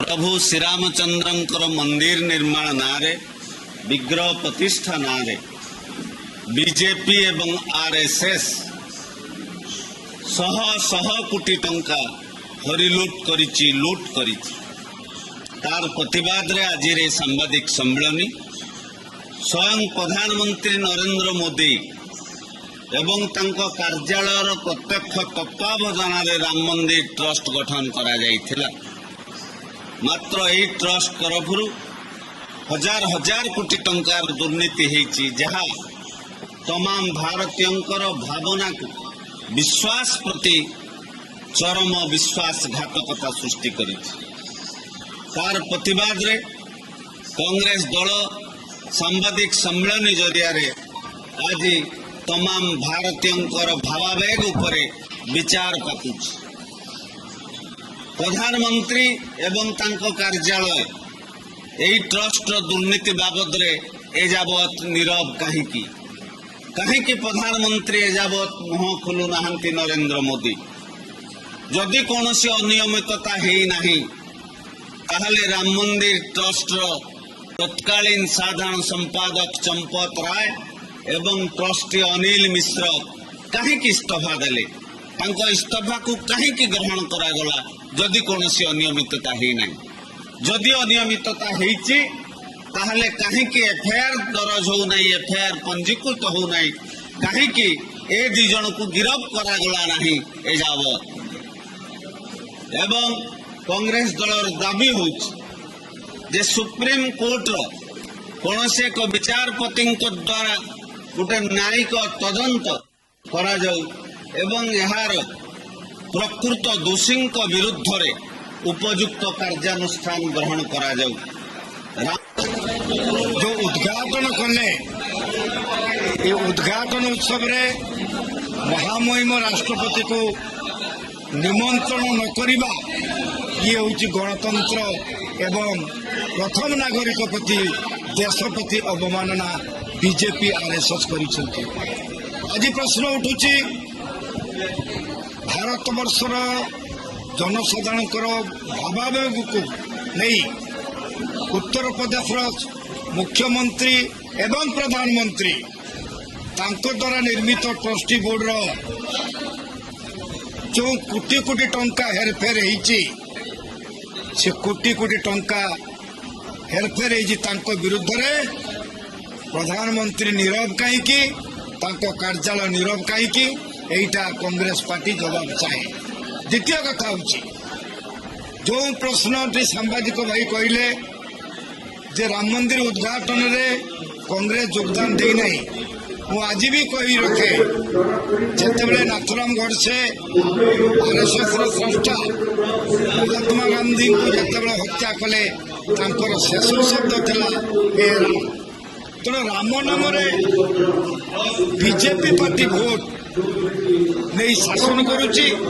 प्रभु श्रीरामचंद्रंकर मंदिर निर्माण नारे विग्रह प्रतिष्ठा नारे बीजेपी एवं आरएसएस शह शह कोटी टंका हरिलुट करिछि लुट करिछि तार प्रतिवाद रे आज रे सांबादिक सम्मेलन स्वयं प्रधानमंत्री नरेंद्र मोदी एवं तांको कार्यालय प्रत्यक्ष तत्वावधान राम मंदिर ट्रस्ट गठन करा जायथिला। मात्र यही ट्रस्ट तरफ हजार हजार कोटी टंकार दुर्नीति होईछि जहा तमाम भारतीयंकर भावना को विश्वास प्रति चरम विश्वासघातकता सृष्टि करिछि। तार प्रतिवाद रे कांग्रेस दल सांबादिक सम्मेलन जरिया रे आज तमाम भारतीयंकर भावावेग उपरे विचार पातुछि। प्रधानमंत्री एवं तांको कार्यालय एई ट्रस्ट दुर्नीति बाबद रे एजावत नीरव कहीं प्रधानमंत्री एजावत मुह खोलु नाहंती नरेंद्र मोदी। जदि कौनसी अनियमितता हेई नाही ताहले राम मंदिर ट्रस्ट तत्कालीन साधारण संपादक चंपत राय एवं ट्रस्टी अनिल मिश्र कहीं इस्तीफा देले तांको इस्तीफा को कहीं ग्रहण करागला जदि कौनसी अनियमितता हेई नाही। जदि अनियमितता हेईछि ताहले कहीं एफआईआर दर्ज हो नहीं एफआईआर पंजीकृत हो नहीं कहीं ए दी जन को गिरफ करागला नहीं एजावत एवं कांग्रेस दलर दाबी होछि सुप्रीम कोर्ट कौनसी एक विचारपति द्वारा गोटे न्यायिक तदंत करा जाऊ एवं यार प्रकृत दोषी विरुद्ध रे उपयुक्त कार्यानुष्ठान ग्रहण करा जाऊ। जो उद्घाटन कले ये उद्घाटन उत्सव रे महामहिम राष्ट्रपति को निमंत्रण न करिबा ये होची गणतंत्र एवं प्रथम नागरिक प्रति देश प्रति अवमानना बीजेपी आरएसएस करिसेंती। आज प्रश्न उठुची भारत वर्षर जनसाधारणकर भावावेग को नहीं उत्तर प्रदेश मुख्यमंत्री एवं प्रधानमंत्री तांको द्वारा निर्मित ट्रस्टी बोर्ड रो जो कोटी कोटी टंका हेरफेर होईची से कोटी कोटी टंका हेरफेर होईची तांको विरुद्ध रे प्रधानमंत्री नीरव कहीं कार्यालय नीरव कहीं एटा कांग्रेस पार्टी जवाब चाहे। द्वितीय कथा होची जो प्रश्न सांबादिक भाई कहले जे राम मंदिर उद्घाटन रे कांग्रेस योगदान दे नहीं मु आज भी कही रखे जिते नाथुराम गोडसे आरएसएस स्रष्टा महात्मा गांधी को जिते हत्या कले शेष शब्द थिला हे राम तेणु राम नाम बीजेपी पार्टी भोट नहीं शासन करुची।